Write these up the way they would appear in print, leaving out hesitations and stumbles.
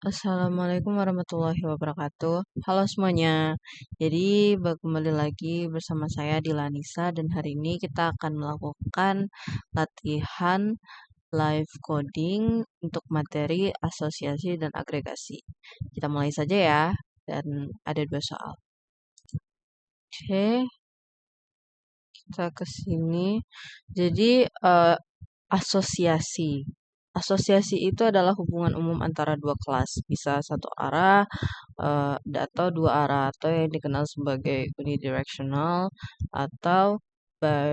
Assalamualaikum warahmatullahi wabarakatuh. Halo semuanya. Jadi kembali lagi bersama saya Dilanisa dan hari ini kita akan melakukan latihan live coding untuk materi asosiasi dan agregasi. Kita mulai saja ya. Dan ada dua soal. Oke, kita ke sini. Jadi asosiasi. Asosiasi itu adalah hubungan umum antara dua kelas, bisa satu arah atau dua arah, atau yang dikenal sebagai unidirectional atau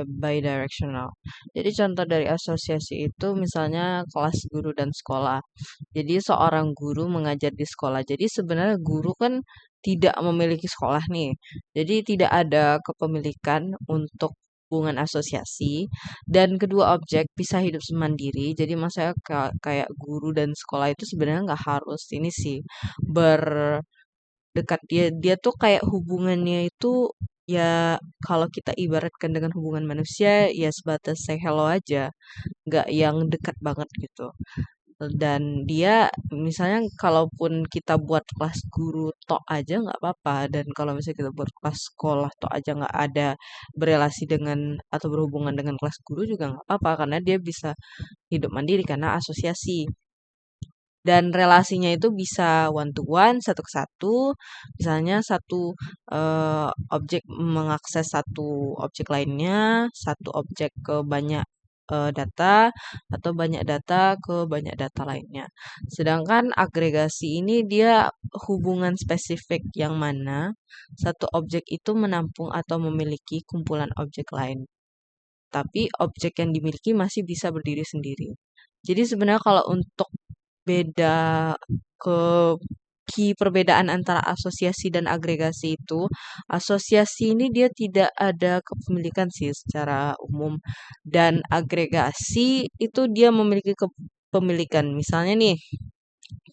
bidirectional. Jadi contoh dari asosiasi itu misalnya kelas guru dan sekolah. Jadi seorang guru mengajar di sekolah. Jadi sebenarnya guru kan tidak memiliki sekolah nih. Jadi tidak ada kepemilikan untuk hubungan asosiasi dan kedua objek bisa hidup semandiri. Jadi maksudnya kayak guru dan sekolah itu sebenarnya nggak harus ini sih berdekat. Dia tuh kayak hubungannya itu ya kalau kita ibaratkan dengan hubungan manusia ya sebatas say hello aja, nggak yang dekat banget gitu. Dan dia misalnya kalaupun kita buat kelas guru tok aja nggak apa-apa, dan kalau misalnya kita buat kelas sekolah tok aja nggak ada berelasi dengan atau berhubungan dengan kelas guru juga nggak apa-apa karena dia bisa hidup mandiri karena asosiasi. Dan relasinya itu bisa one to one, satu ke satu. Misalnya satu objek mengakses satu objek lainnya, satu objek ke banyak data, atau banyak data ke banyak data lainnya. Sedangkan agregasi ini dia hubungan spesifik yang mana satu objek itu menampung atau memiliki kumpulan objek lain. Tapi objek yang dimiliki masih bisa berdiri sendiri. Jadi sebenarnya kalau untuk beda ke perbedaan antara asosiasi dan agregasi itu, asosiasi ini dia tidak ada kepemilikan sih secara umum, dan agregasi itu dia memiliki kepemilikan. Misalnya nih,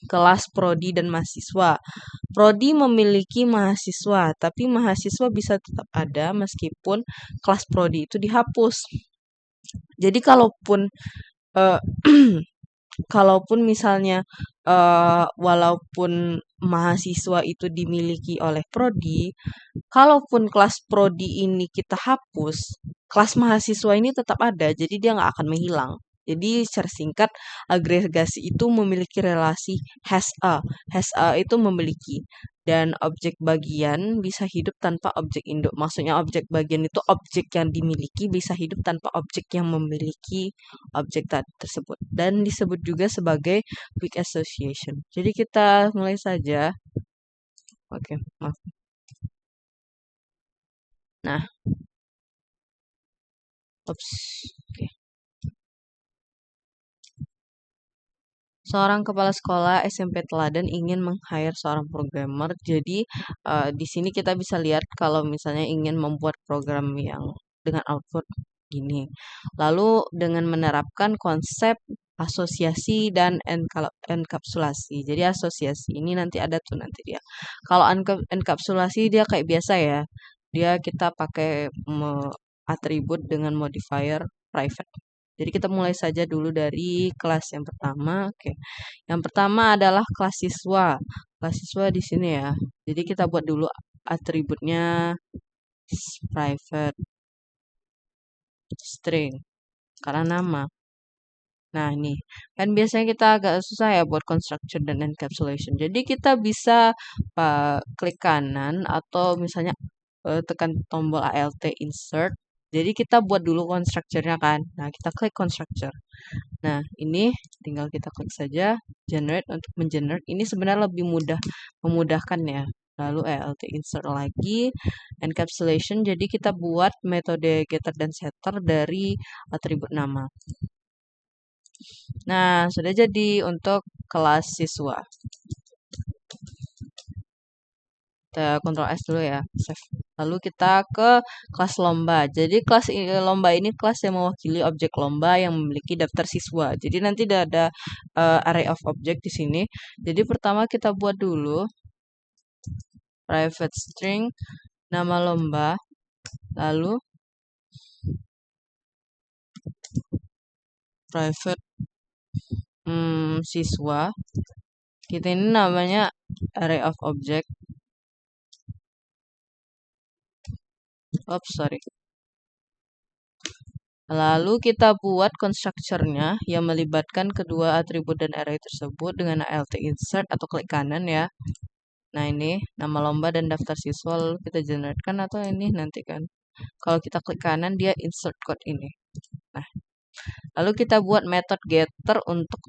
kelas prodi dan mahasiswa. Prodi memiliki mahasiswa, tapi mahasiswa bisa tetap ada meskipun kelas prodi itu dihapus. Jadi eh, kalaupun misalnya walaupun mahasiswa itu dimiliki oleh prodi, kalaupun kelas prodi ini kita hapus, kelas mahasiswa ini tetap ada, jadi dia nggak akan menghilang. Jadi secara singkat, agregasi itu memiliki relasi has a itu memiliki. Dan objek bagian bisa hidup tanpa objek induk. Maksudnya objek bagian itu objek yang dimiliki bisa hidup tanpa objek yang memiliki objek tersebut. Dan disebut juga sebagai weak association. Jadi kita mulai saja. Oke, maaf. Nah, ups. Oke. Seorang kepala sekolah SMP teladan ingin meng-hire seorang programmer. Jadi di sini kita bisa lihat kalau misalnya ingin membuat program yang dengan output gini. Lalu dengan menerapkan konsep asosiasi dan enkapsulasi. Jadi asosiasi ini nanti ada tuh nanti dia. Kalau enkapsulasi dia kayak biasa ya. Dia kita pakai atribut dengan modifier private. Jadi kita mulai saja dulu dari kelas yang pertama. Oke. Yang pertama adalah kelas siswa. Kelas siswa di sini ya. Jadi kita buat dulu atributnya private string karena nama. Nah, ini kan biasanya kita agak susah ya buat construction dan encapsulation. Jadi kita bisa klik kanan atau misalnya tekan tombol Alt insert. Jadi kita buat dulu constructure-nya kan. Nah, kita klik constructor. Nah, ini tinggal kita klik saja generate untuk mengenerate. Ini sebenarnya lebih mudah, memudahkan ya. Lalu Alt insert lagi encapsulation. Jadi kita buat metode getter dan setter dari atribut nama. Nah, sudah jadi untuk kelas siswa. Kita Ctrl S dulu ya, save. Lalu kita ke kelas lomba. Jadi kelas lomba ini kelas yang mewakili objek lomba yang memiliki daftar siswa. Jadi nanti ada array of object di sini. Jadi pertama kita buat dulu private string nama lomba, lalu private siswa. Kita ini namanya array of object. Oops, sorry. Lalu kita buat constructor-nya yang melibatkan kedua atribut dan array tersebut dengan alt insert atau klik kanan ya. Nah ini nama lomba dan daftar siswa lalu kita generate-kan atau ini nanti kan. Kalau kita klik kanan dia insert code ini. Nah, lalu kita buat metode getter untuk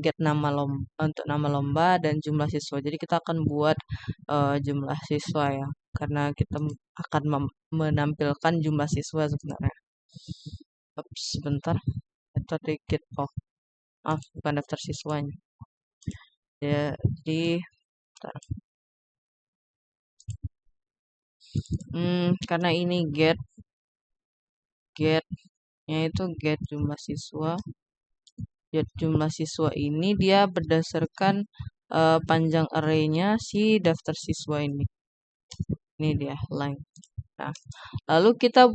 get nama lomba untuk nama lomba dan jumlah siswa. Jadi kita akan buat jumlah siswa ya, karena kita akan menampilkan jumlah siswa sebenarnya. Ups, sebentar. Metode get maaf bukan daftar siswanya. Ya, jadi bentar. Karena ini getnya itu get jumlah siswa. Get jumlah siswa ini dia berdasarkan panjang arraynya si daftar siswa ini. Ini dia length. Nah, lalu kita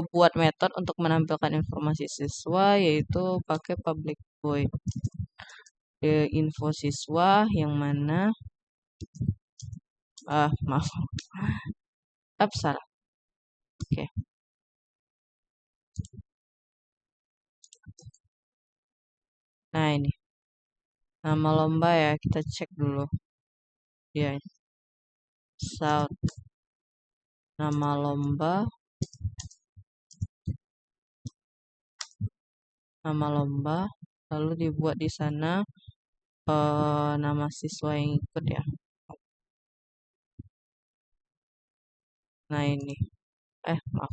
buat metode untuk menampilkan informasi siswa yaitu pakai public void info siswa yang mana maaf salah. Oke. Nah ini nama lomba ya, kita cek dulu ya. South nama lomba lalu dibuat di sana nama siswa yang ikut ya. Nah ini maaf,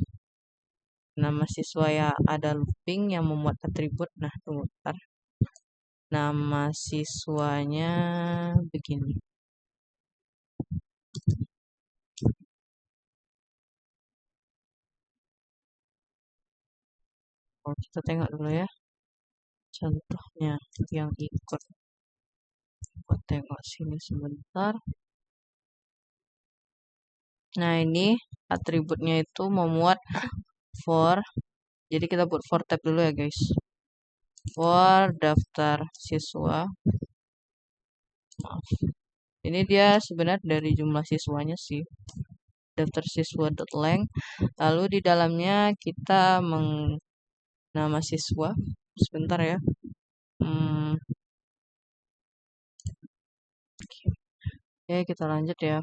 nama siswa yang ada looping yang memuat atribut. Nah tunggu bentar, nama siswanya begini. Kita tengok dulu ya contohnya yang ikut. Kita tengok sini sebentar. Nah ini atributnya itu memuat for, jadi kita buat for tab dulu ya guys. For daftar siswa, maaf, ini dia sebenarnya dari jumlah siswanya sih, daftar siswa.length. Lalu di dalamnya kita nama siswa sebentar ya. Oke, kita lanjut ya.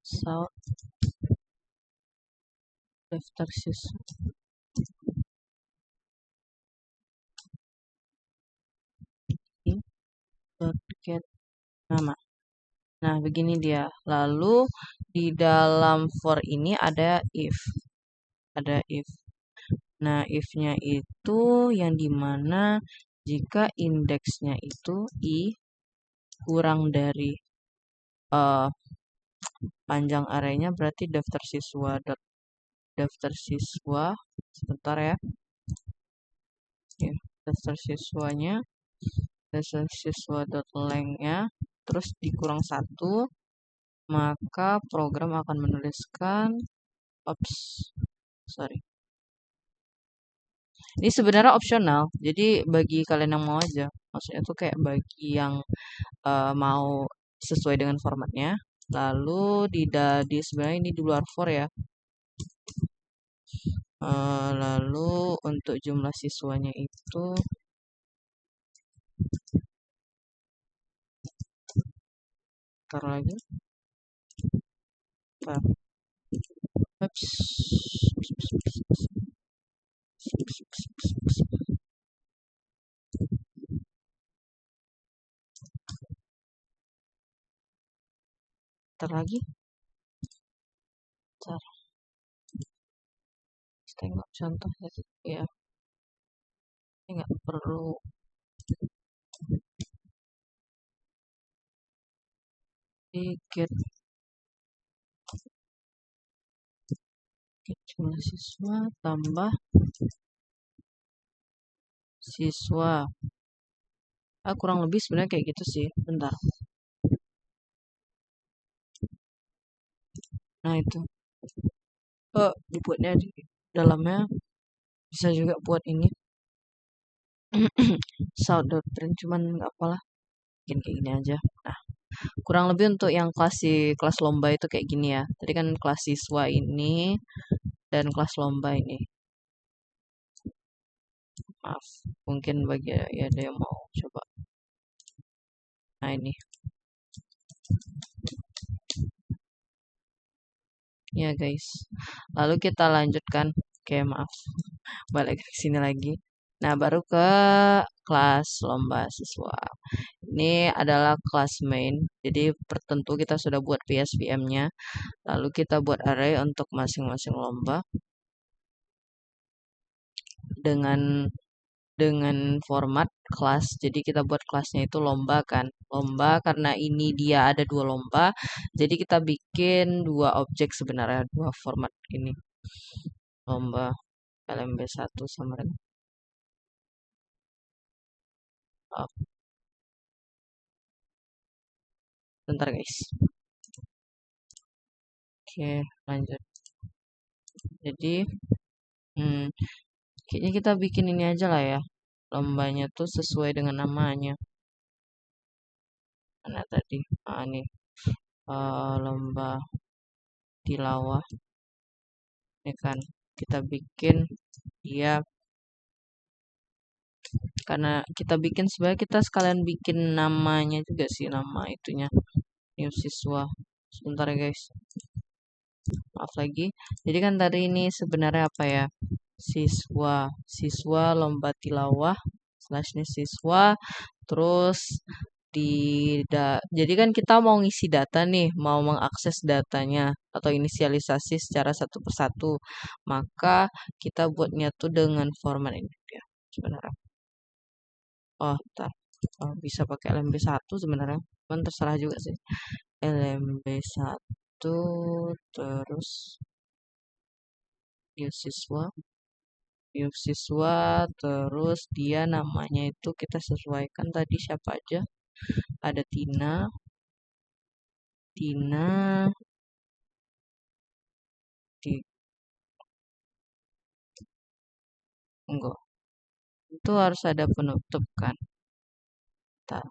So daftar siswa get nama. Nah, begini dia. Lalu di dalam for ini ada if. Nah, if-nya itu yang dimana jika indeksnya itu i kurang dari panjang arraynya, berarti daftar siswa sebentar ya. Daftar siswanya, daftar siswa.length-nya terus dikurang 1, maka program akan menuliskan sorry. Ini sebenarnya opsional, jadi bagi kalian yang mau aja. Maksudnya tuh kayak bagi yang mau sesuai dengan formatnya. Lalu di sebenarnya ini di luar for ya. Lalu untuk jumlah siswanya itu ntar lagi. Ntar lagi. Tengok contohnya ya. Ini nggak perlu get jumlah siswa tambah siswa. Kurang lebih sebenarnya kayak gitu sih. Bentar. Nah itu dibuatnya di dalamnya Bisa juga buat ini South Doctrine, cuman nggak apalah, bikin kayak gini aja. Nah, kurang lebih untuk yang kelas lomba itu kayak gini ya. Tadi kan kelas siswa ini dan kelas lomba ini. Maaf, mungkin bagi ya ada yang mau coba. Nah ini, ya guys. Lalu kita lanjutkan. Oke, maaf. Balik ke sini lagi. Nah, baru ke kelas lomba siswa. Ini adalah kelas main. Jadi, tertentu kita sudah buat PSVM-nya. Lalu kita buat array untuk masing-masing lomba dengan format kelas. Jadi kita buat kelasnya itu lomba kan. Lomba karena ini dia ada dua lomba. Jadi kita bikin dua objek sebenarnya, dua format ini. Lomba LMB1 sama dengan oh, bentar guys. Oke, lanjut. Jadi, hmm, kayaknya kita bikin ini aja lah ya. Lombanya tuh sesuai dengan namanya. Mana tadi? Ah, ini lomba tilawah. Ini kan kita bikin dia karena kita bikin sebenarnya kita sekalian bikin namanya juga sih, nama itunya new siswa. Sebentar ya guys, maaf lagi. Jadi kan tadi ini sebenarnya apa ya, siswa lomba tilawah slash new siswa, terus di jadi kan kita mau ngisi data nih, mau mengakses datanya atau inisialisasi secara satu persatu, maka kita buatnya tuh dengan format ini ya sebenarnya. Oh, ntar. Oh, bisa pakai LMB1 sebenarnya. Cuman terserah juga sih. LMB1 terus new siswa, terus dia namanya itu kita sesuaikan tadi siapa aja. Ada Tina di enggak. Itu harus ada penutup kan. Ntar.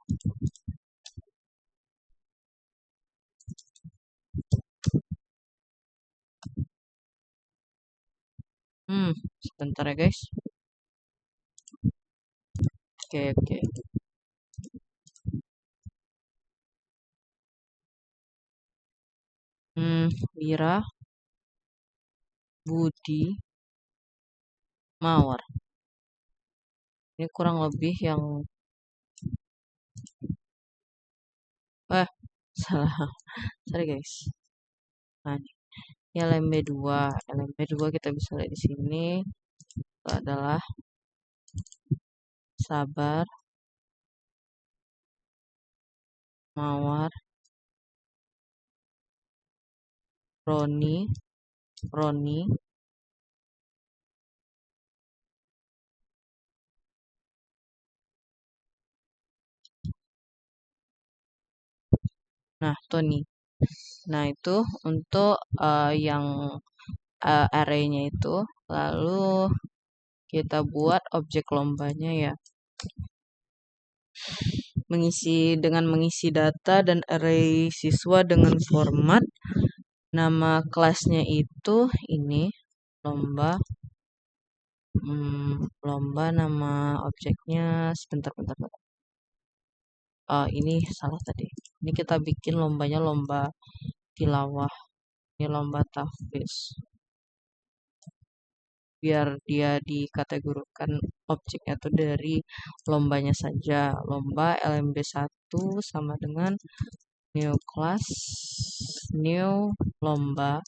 Sebentar ya guys. Oke, oke. Wira, Budi, Mawar. Ini kurang lebih yang eh salah. Sorry guys. Nah, ini LMB2. LMB2 kita bisa lihat di sini. Itu adalah Sabar, Mawar, Roni, Roni. Nah, Tony. Nah, itu untuk yang array-nya itu. Lalu kita buat objek lombanya ya. Mengisi data dan array siswa dengan format nama kelasnya itu ini lomba. Lomba nama objeknya sebentar, bentar. Ini salah tadi. Ini kita bikin lombanya lomba tilawah. Ini lomba tahfiz. Biar dia dikategorikan objeknya tuh dari lombanya saja. Lomba LMB1 sama dengan new class, new lomba.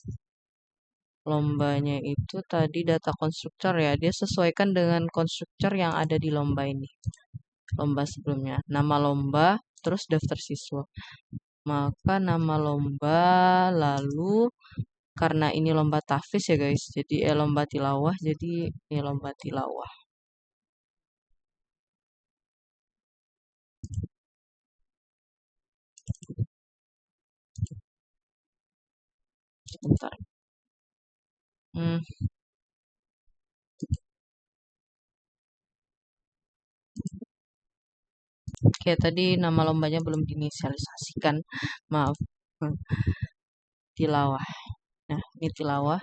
Lombanya itu tadi data konstruktor ya. Dia sesuaikan dengan konstruktor yang ada di lomba ini. Lomba sebelumnya. Nama lomba, terus daftar siswa. Maka nama lomba, lalu karena ini lomba tahfiz ya guys, jadi lomba tilawah, jadi ini lomba tilawah. Sebentar. Hmm, Oke, tadi nama lombanya belum diinisialisasikan. Maaf. Hmm, Tilawah. Nah, ini tilawah,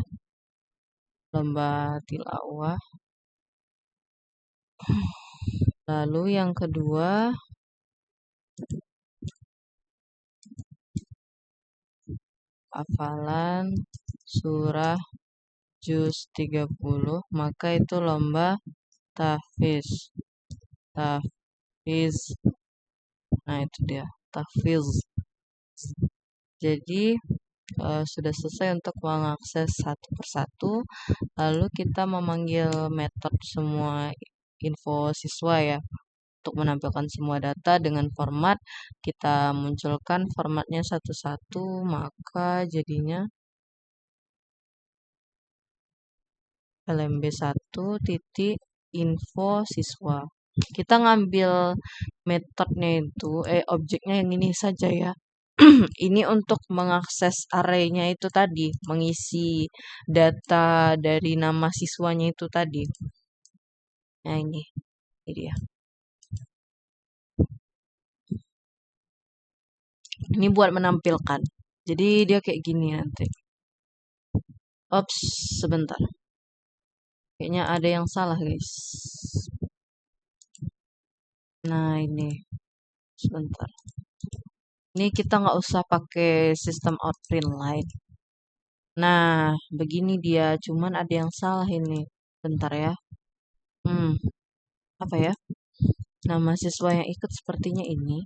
lomba tilawah. Lalu yang kedua, hafalan surah juz 30, maka itu lomba tahfiz. Tahfiz. Nah, itu dia, tahfiz. Jadi sudah selesai untuk mengakses satu persatu. Lalu kita memanggil metode semua info siswa ya. Untuk menampilkan semua data dengan format, kita munculkan formatnya satu-satu, maka jadinya LMB1 titik info siswa. Kita ngambil metodenya itu, objeknya yang ini saja ya. Ini untuk mengakses arraynya itu tadi, mengisi data dari nama siswanya itu tadi. Nah ini dia. Ini buat menampilkan. Jadi dia kayak gini nanti. Ops, sebentar. Kayaknya ada yang salah guys. Nah ini, sebentar. Ini kita nggak usah pakai sistem outprint line. Nah, begini dia. Cuman ada yang salah ini. Bentar ya. Apa ya? Nama siswa yang ikut sepertinya ini.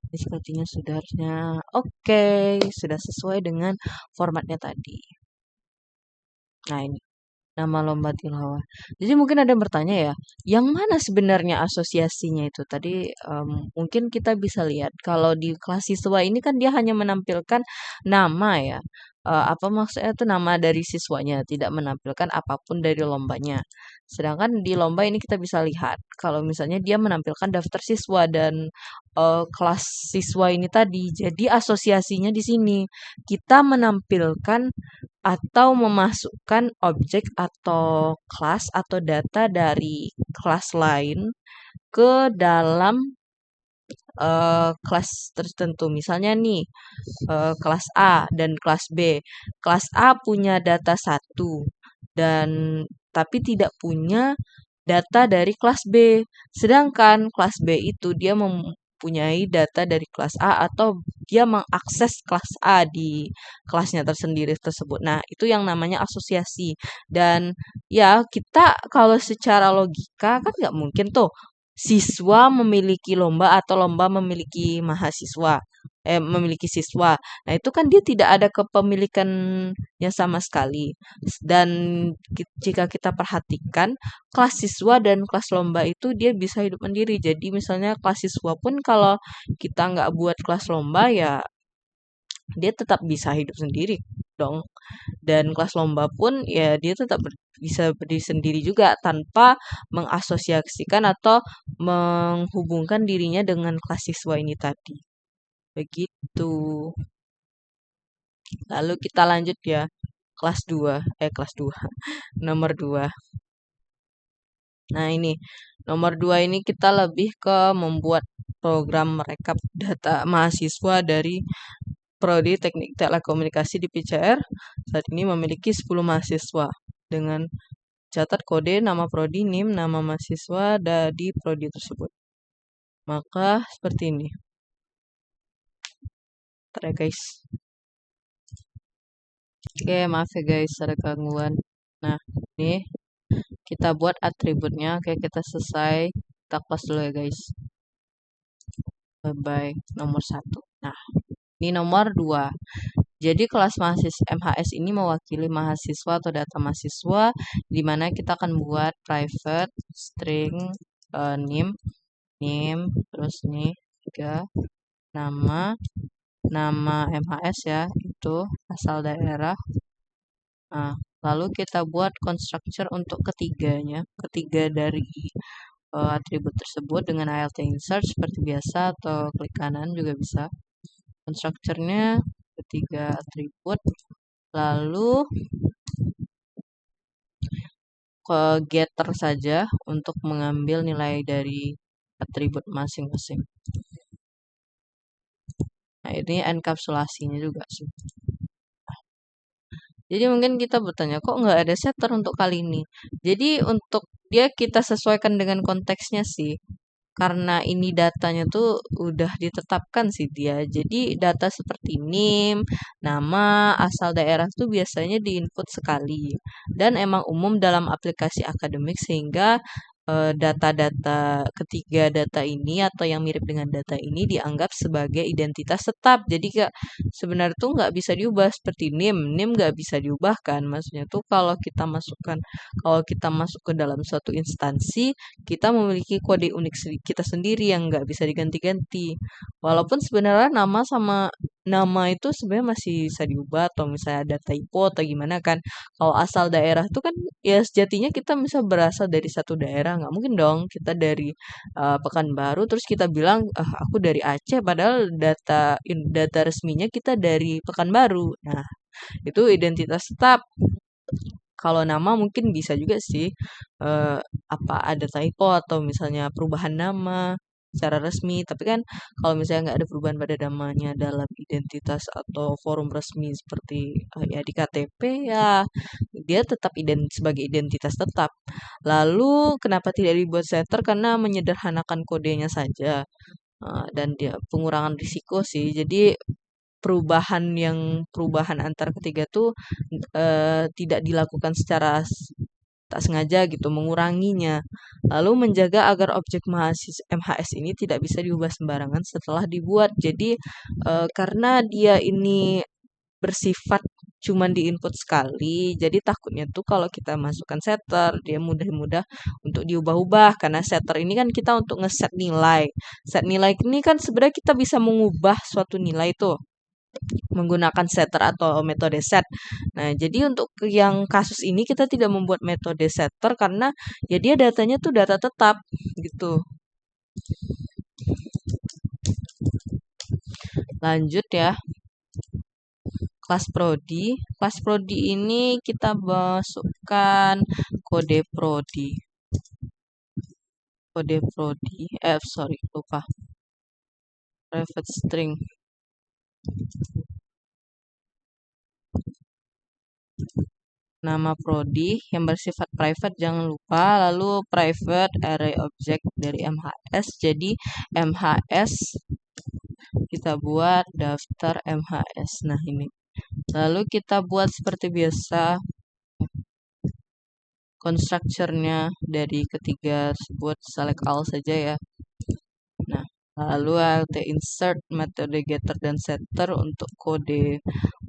Ini sepertinya sudah harusnya oke, sudah sesuai dengan formatnya tadi. Nah, ini nama lomba tilawah. Jadi mungkin ada yang bertanya ya, yang mana sebenarnya asosiasinya itu? Tadi mungkin kita bisa lihat kalau di kelas siswa ini kan dia hanya menampilkan nama ya. Apa maksudnya itu nama dari siswanya, tidak menampilkan apapun dari lombanya. Sedangkan di lomba ini kita bisa lihat kalau misalnya dia menampilkan daftar siswa dan kelas siswa ini tadi. Jadi asosiasinya di sini kita menampilkan atau memasukkan objek atau kelas atau data dari kelas lain ke dalam kelas tertentu. Misalnya nih, kelas A dan kelas B. Kelas A punya data satu dan tapi tidak punya data dari kelas B. Sedangkan kelas B itu dia mempunyai data dari kelas A atau dia mengakses kelas A di kelasnya tersendiri tersebut. Nah, itu yang namanya asosiasi. Dan ya kita kalau secara logika kan nggak mungkin tuh siswa memiliki lomba atau lomba memiliki mahasiswa, memiliki siswa. Nah, itu kan dia tidak ada kepemilikannya sama sekali. Dan jika kita perhatikan, kelas siswa dan kelas lomba itu dia bisa hidup mandiri. Jadi misalnya kelas siswa pun kalau kita nggak buat kelas lomba ya dia tetap bisa hidup sendiri dong. Dan kelas lomba pun ya dia tetap bisa berdiri sendiri juga tanpa mengasosiasikan atau menghubungkan dirinya dengan kelas siswa ini tadi. Begitu. Lalu kita lanjut ya. Kelas 2, nomor 2. Nah, ini nomor 2 ini kita lebih ke membuat program merekap data mahasiswa dari Prodi Teknik Telekomunikasi di PCR. Saat ini memiliki 10 mahasiswa dengan catat kode, nama prodi, NIM, nama mahasiswa di prodi tersebut. Maka seperti ini. Ntar ya guys. Oke, maaf ya guys, ada gangguan. Nah, ini kita buat atributnya. Oke, kita selesai. Kita close dulu ya guys. Bye-bye. Nomor 1. Nah, ini nomor 2. Jadi kelas mahasiswa MHS ini mewakili mahasiswa atau data mahasiswa di mana kita akan buat private string name terus nih 3 nama MHS ya itu asal daerah. Nah, lalu kita buat constructor untuk ketiga dari atribut tersebut dengan alt insert seperti biasa atau klik kanan juga bisa. Constructornya ketiga atribut, lalu ke getter saja untuk mengambil nilai dari atribut masing-masing. Nah, ini enkapsulasinya juga sih. Jadi mungkin kita bertanya, kok nggak ada setter untuk kali ini? Jadi untuk dia kita sesuaikan dengan konteksnya sih. Karena ini datanya tuh udah ditetapkan sih dia. Jadi data seperti NIM, nama, asal daerah tuh biasanya diinput sekali. Dan emang umum dalam aplikasi akademik sehingga data-data ketiga data ini atau yang mirip dengan data ini dianggap sebagai identitas tetap. Jadi kak sebenarnya tuh nggak bisa diubah seperti NIM. NIM nggak bisa diubah kan. Maksudnya tuh kalau kita masuk ke dalam suatu instansi kita memiliki kode unik kita sendiri yang nggak bisa diganti-ganti. Walaupun sebenarnya nama itu sebenarnya masih bisa diubah atau misalnya ada typo atau gimana kan. Kalau asal daerah itu kan ya sejatinya kita bisa berasal dari satu daerah. Nggak mungkin dong kita dari Pekanbaru terus kita bilang ah, aku dari Aceh padahal data resminya kita dari Pekanbaru. Nah, itu identitas tetap. Kalau nama mungkin bisa juga sih apa ada typo atau misalnya perubahan nama secara resmi. Tapi kan kalau misalnya nggak ada perubahan pada namanya dalam identitas atau forum resmi seperti ya di KTP ya dia tetap sebagai identitas tetap. Lalu kenapa tidak dibuat setter? Karena menyederhanakan kodenya saja. Dan dia pengurangan risiko sih. Jadi perubahan antar ketiga tuh tidak dilakukan secara tak sengaja gitu, menguranginya. Lalu menjaga agar objek MHS ini tidak bisa diubah sembarangan setelah dibuat. Jadi karena dia ini bersifat cuman diinput sekali, jadi takutnya tuh kalau kita masukkan setter, dia mudah-mudah untuk diubah-ubah karena setter ini kan kita untuk ngeset nilai. Set nilai ini kan sebenarnya kita bisa mengubah suatu nilai tuh menggunakan setter atau metode set. Nah, jadi untuk yang kasus ini kita tidak membuat metode setter karena ya dia datanya tuh data tetap gitu. Lanjut ya. Kelas prodi. Kelas prodi ini kita masukkan kode prodi. Kode prodi. Sorry, lupa. Private string. Nama prodi yang bersifat private jangan lupa, lalu private array object dari MHS. Jadi MHS kita buat daftar MHS. Nah, ini. Lalu kita buat seperti biasa constructor-nya dari ketiga tersebut select all saja ya. Nah, lalu kita insert metode getter dan setter untuk kode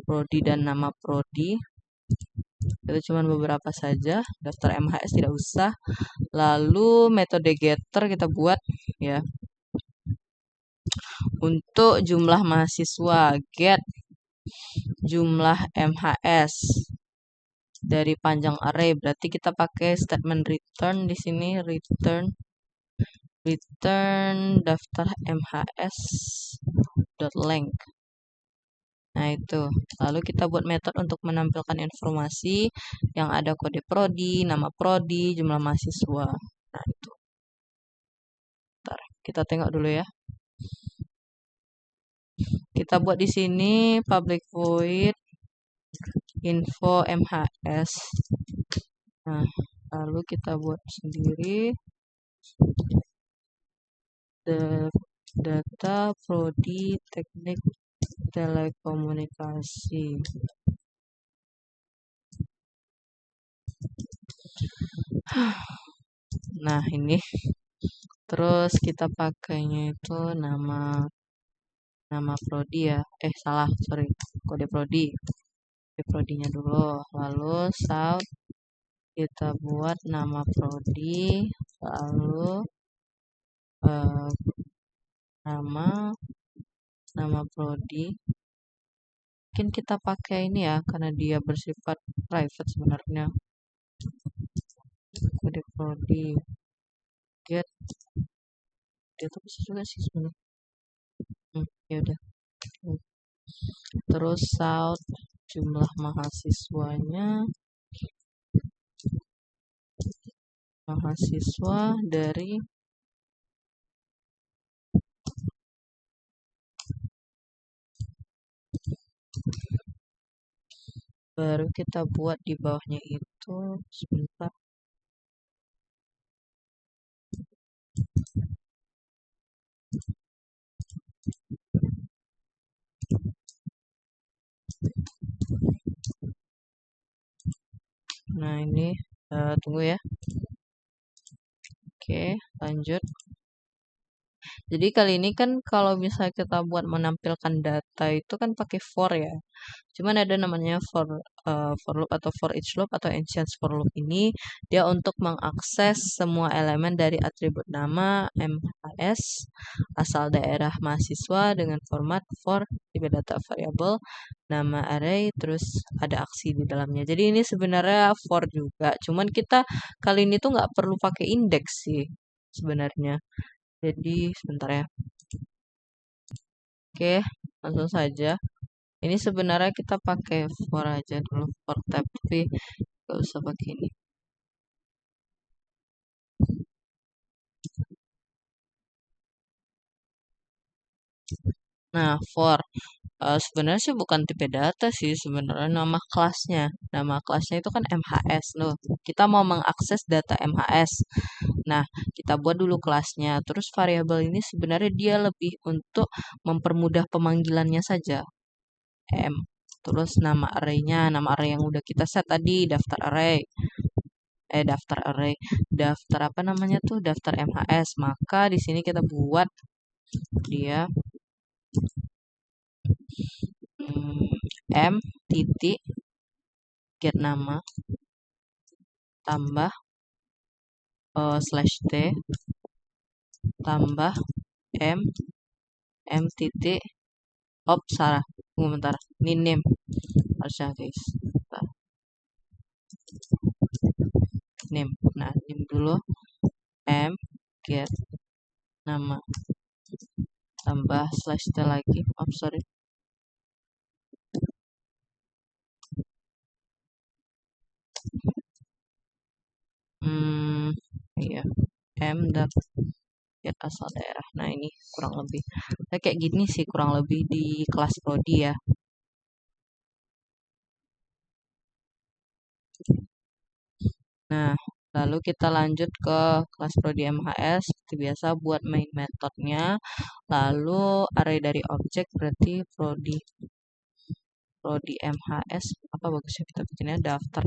prodi dan nama prodi. Itu cuma beberapa saja, daftar MHS tidak usah. Lalu metode getter kita buat ya. Untuk jumlah mahasiswa, get jumlah MHS dari panjang array. Berarti kita pakai statement return di sini, return daftar MHS dot length. Nah, itu. Lalu kita buat metode untuk menampilkan informasi yang ada kode prodi, nama prodi, jumlah mahasiswa. Nah, itu. Bentar, kita tengok dulu ya. Kita buat di sini public void info MHS. Nah, lalu kita buat sendiri data prodi teknik telekomunikasi. Nah, ini terus kita pakainya itu nama prodi ya. Salah, sorry. Kode prodi. Kode prodinya dulu. Lalu south kita buat nama prodi, lalu nama prodi. Mungkin kita pakai ini ya karena dia bersifat private sebenarnya. Kode prodi get dia tuh bisa juga sih sebenarnya. Ya udah. Terus south jumlah mahasiswa dari Baru kita buat di bawahnya itu sebentar. Nah, ini tunggu ya. Oke, lanjut. Jadi kali ini kan kalau misalnya kita buat menampilkan data itu kan pakai for ya. Cuman ada namanya for loop atau for each loop atau instance for loop ini dia untuk mengakses semua elemen dari atribut nama MHS asal daerah mahasiswa dengan format for tipe data variable nama array terus ada aksi di dalamnya. Jadi ini sebenarnya for juga. Cuman kita kali ini tuh nggak perlu pakai indeks sih sebenarnya. Jadi sebentar ya. Oke, langsung saja. Ini sebenarnya kita pakai for aja dulu, for tab, tapi gak usah pakai ini. Nah, for sebenarnya sih bukan tipe data sih sebenarnya nama kelasnya. Nama kelasnya itu kan MHS loh. Kita mau mengakses data MHS. Nah, kita buat dulu kelasnya. Terus variabel ini sebenarnya dia lebih untuk mempermudah pemanggilannya saja. M. Terus nama array-nya, nama array yang udah kita set tadi, daftar array. Daftar array, daftar apa namanya tuh, daftar MHS. Maka di sini kita buat dia M titik get nama tambah slash t tambah M titik salah, tunggu bentar, ini name harusnya guys, bentar. Name, nah name dulu M get nama tambah slash t lagi, sorry. Iya, M dan get asal daerah. Nah ini kurang lebih kayak gini sih kurang lebih di kelas prodi ya. Nah, lalu kita lanjut ke kelas prodi MHS seperti biasa buat main metodenya. Lalu array dari objek berarti prodi MHS apa bagusnya kita bikinnya daftar.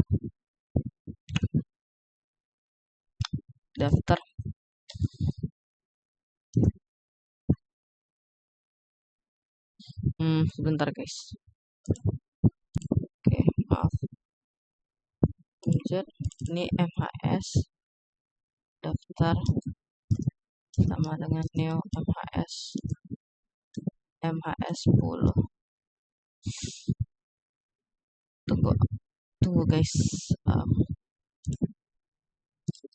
Sebentar guys. Oke, maaf. Lanjut, ini MHS daftar sama dengan new MHS 10. Tunggu guys.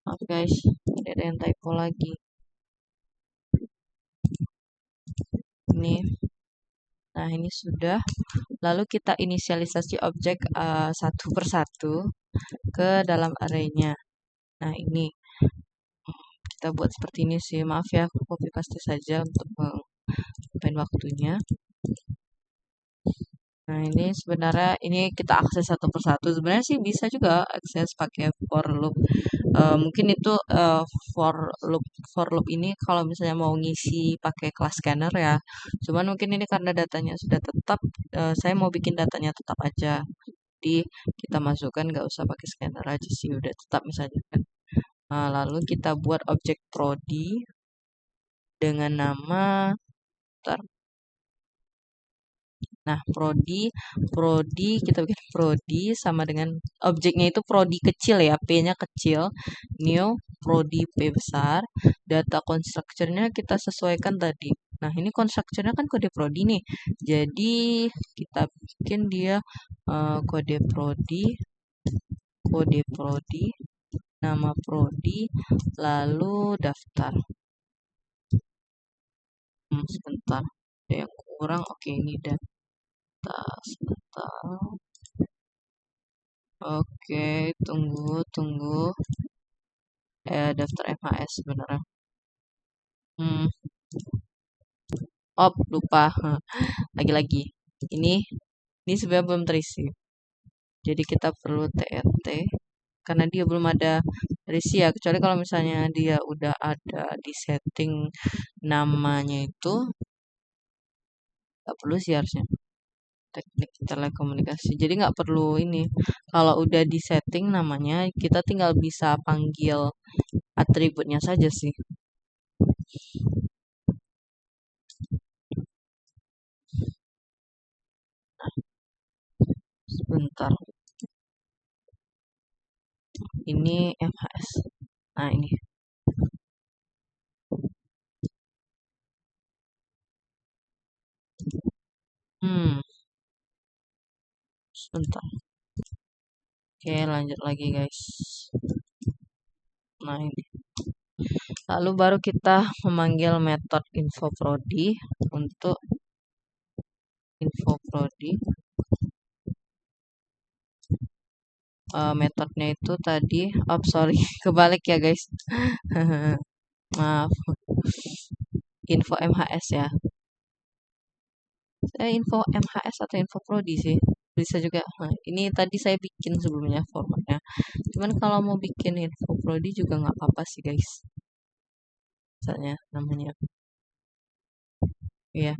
Maaf guys, ada yang typo lagi. Ini, nah ini sudah. Lalu kita inisialisasi objek satu persatu ke dalam arraynya. Nah ini kita buat seperti ini sih. Maaf ya, aku copy paste saja untuk menghapen waktunya. Nah ini sebenarnya ini kita akses satu persatu. Sebenarnya sih bisa juga akses pakai for loop. Mungkin itu for loop ini kalau misalnya mau ngisi pakai kelas scanner ya. Cuman mungkin ini karena datanya sudah tetap, saya mau bikin datanya tetap aja. Jadi kita masukkan nggak usah pakai scanner aja sih, udah tetap misalnya kan. Nah, lalu kita buat objek prodi dengan nama bentar. Nah, prodi kita bikin prodi sama dengan objeknya itu prodi kecil ya, P-nya kecil, new prodi P besar, data constructor-nya kita sesuaikan tadi. Nah, ini constructor-nya kan kode prodi nih. Jadi kita bikin dia kode prodi, nama prodi, lalu daftar. Sebentar, ada yang kurang. Oke, ini data sebentar. Oke, tunggu. Daftar MHS sebenarnya. Hmm, lupa. Lagi-lagi. Ini sebenarnya belum terisi. Jadi kita perlu TRT karena dia belum ada resi ya, kecuali kalau misalnya dia udah ada di setting namanya itu nggak perlu sih harusnya teknik telekomunikasi. Jadi nggak perlu ini. Kalau udah di setting namanya, kita tinggal bisa panggil atributnya saja sih. Sebentar. Ini MHS. Nah, ini. Hmm, sebentar. Oke, lanjut lagi guys. Nah, ini. Lalu baru kita memanggil metode infoprodi untuk infoprodi. Metodenya itu tadi, oh sorry, kebalik ya guys. Maaf, info MHS ya. Info MHS atau info prodi sih. Bisa juga. Nah, ini tadi saya bikin sebelumnya formatnya. Cuman kalau mau bikin info prodi juga nggak apa-apa sih guys. Misalnya namanya. Iya,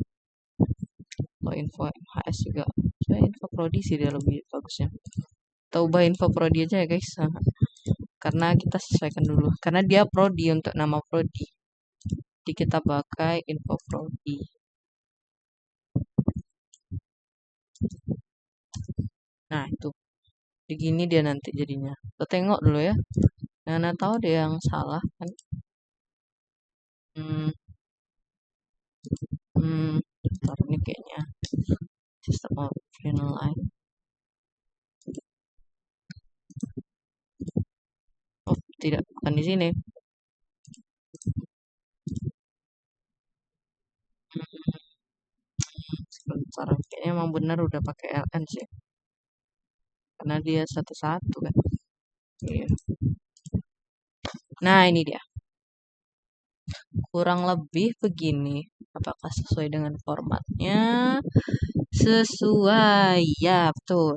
kalau info MHS juga. Saya info prodi sih dia lebih bagusnya. Kita ubah info prodi aja ya guys. Nah, karena kita sesuaikan dulu. Karena dia prodi untuk nama prodi. Jadi kita pakai info prodi. Nah, itu. Begini dia nanti jadinya. Kita tengok dulu ya. Nah, tahu deh yang salah kan. Hmm, Bentar, ini kayaknya sistem offline line. Oh, tidak, bukan di sini. Sebentar, kayaknya emang benar udah pakai LN sih. Karena dia satu-satu kan. Iya. Nah, ini dia. Kurang lebih begini. Apakah sesuai dengan formatnya? Sesuai. Ya, betul.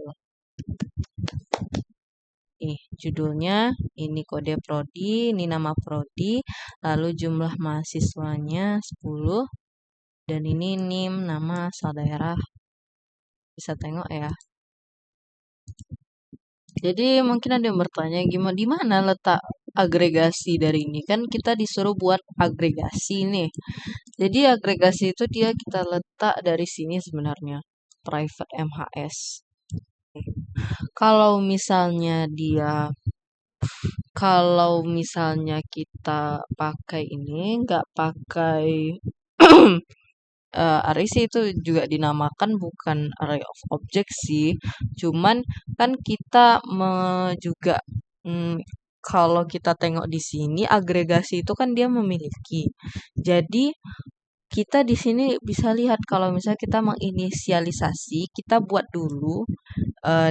Judulnya, ini kode prodi, ini nama prodi, lalu jumlah mahasiswanya 10, dan ini NIM, nama asal daerah. Bisa tengok ya. Jadi mungkin ada yang bertanya gimana di mana letak agregasi dari ini? Kan kita disuruh buat agregasi nih. Jadi agregasi itu dia kita letak dari sini sebenarnya. Private MHS. Kalau misalnya kalau misalnya kita pakai ini, nggak pakai array sih itu juga dinamakan bukan array of object sih. Cuman kan kita juga kalau kita tengok di sini agregasi itu kan dia memiliki. Jadi kita di sini bisa lihat kalau misalnya kita menginisialisasi, kita buat dulu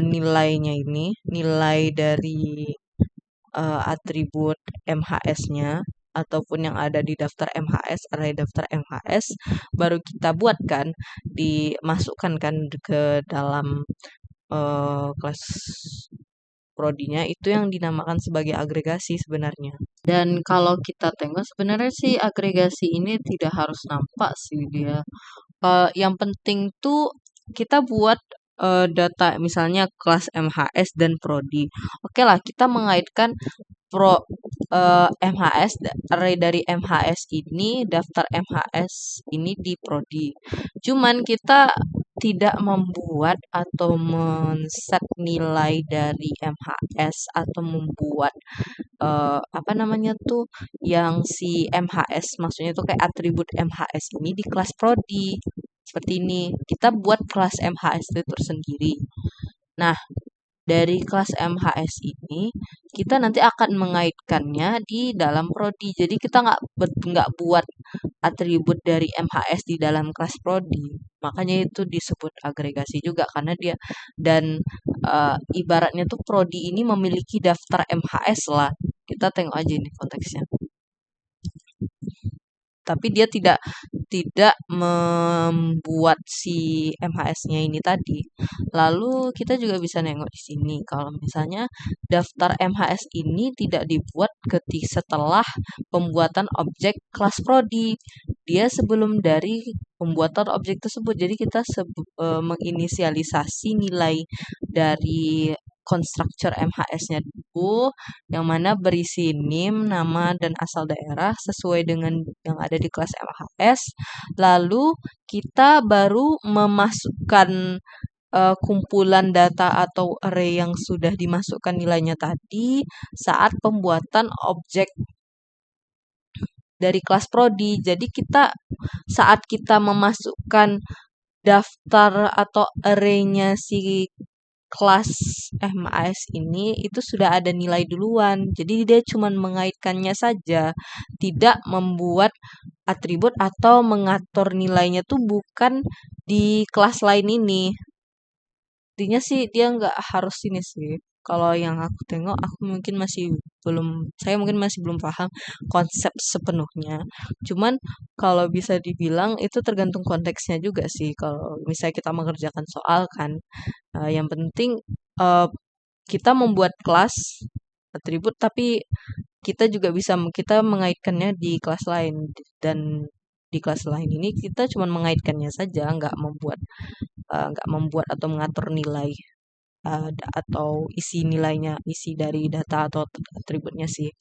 nilainya ini, nilai dari atribut MHS-nya ataupun yang ada di daftar MHS, array daftar MHS, baru kita buatkan, dimasukkan kan ke dalam kelas prodinya, itu yang dinamakan sebagai agregasi sebenarnya. Dan kalau kita tengok sebenarnya sih agregasi ini tidak harus nampak sih dia. Yang penting tuh kita buat data misalnya kelas MHS dan prodi. Oke lah, kita mengaitkan MHS array dari MHS ini daftar MHS ini di prodi. Cuman kita tidak membuat atau men-set nilai dari MHS atau membuat apa namanya tuh yang si MHS maksudnya itu kayak atribut MHS ini di kelas prodi. Seperti ini. Kita buat kelas MHS itu tersendiri. Nah, dari kelas MHS ini kita nanti akan mengaitkannya di dalam prodi. Jadi kita nggak buat atribut dari MHS di dalam kelas prodi. Makanya itu disebut agregasi juga karena dia dan ibaratnya tuh prodi ini memiliki daftar MHS lah. Kita tengok aja ini konteksnya. tapi dia tidak membuat si MHS-nya ini tadi. Lalu kita juga bisa nengok di sini kalau misalnya daftar MHS ini tidak dibuat setelah pembuatan objek kelas prodi. Dia sebelum dari pembuatan objek tersebut. Jadi kita menginisialisasi nilai dari constructor MHS-nya dulu, yang mana berisi NIM, nama, dan asal daerah sesuai dengan yang ada di kelas MHS. Lalu kita baru memasukkan kumpulan data atau array yang sudah dimasukkan nilainya tadi saat pembuatan objek dari kelas prodi. Jadi saat kita memasukkan daftar atau array-nya si kelas MAS ini itu sudah ada nilai duluan. Jadi dia cuma mengaitkannya saja, tidak membuat atribut atau mengatur nilainya tuh bukan di kelas lain ini. Intinya sih dia nggak harus ini sih. Kalau yang aku tengok, saya mungkin masih belum paham konsep sepenuhnya. Cuman kalau bisa dibilang itu tergantung konteksnya juga sih. Kalau misalnya kita mengerjakan soal kan, yang penting eh, kita membuat kelas atribut, tapi kita mengaitkannya di kelas lain, dan di kelas lain ini kita cuma mengaitkannya saja, nggak membuat atau mengatur nilai atau isi nilainya, isi dari data atau atributnya sih.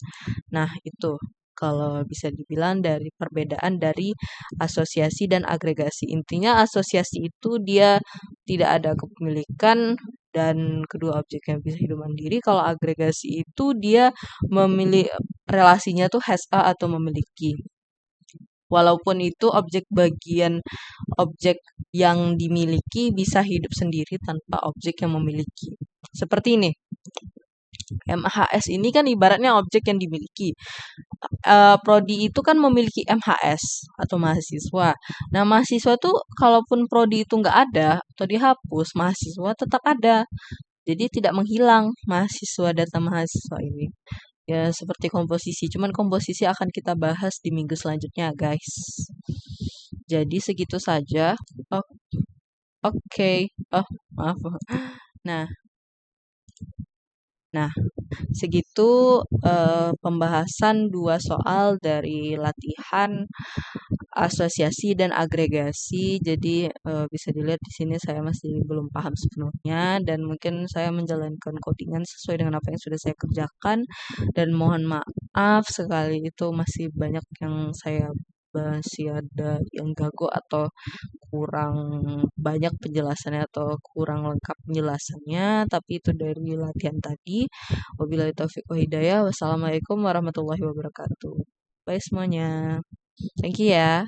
Nah, itu kalau bisa dibilang dari perbedaan dari asosiasi dan agregasi. Intinya asosiasi itu dia tidak ada kepemilikan dan kedua objeknya bisa hidup mandiri. Kalau agregasi itu dia memilih relasinya tuh has a atau memiliki. Walaupun itu objek yang dimiliki bisa hidup sendiri tanpa objek yang memiliki. Seperti ini. MHS ini kan ibaratnya objek yang dimiliki. Prodi itu kan memiliki MHS atau mahasiswa. Nah, mahasiswa tuh kalaupun prodi itu nggak ada atau dihapus, mahasiswa tetap ada. Jadi tidak menghilang data mahasiswa ini. Ya, seperti komposisi. Cuman komposisi akan kita bahas di minggu selanjutnya, guys. Jadi segitu saja. Oh, oke. Oh, maaf. Nah, nah, segitu pembahasan dua soal dari latihan asosiasi dan agregasi. Jadi bisa dilihat di sini saya masih belum paham sepenuhnya dan mungkin saya menjalankan codingan sesuai dengan apa yang sudah saya kerjakan, dan mohon maaf sekali itu masih banyak yang masih ada yang gagal atau kurang banyak penjelasannya atau kurang lengkap penjelasannya, tapi itu dari latihan tadi. Wabillahi taufiq wa hidayah. Wassalamualaikum warahmatullahi wabarakatuh. Bye semuanya. Thank you ya.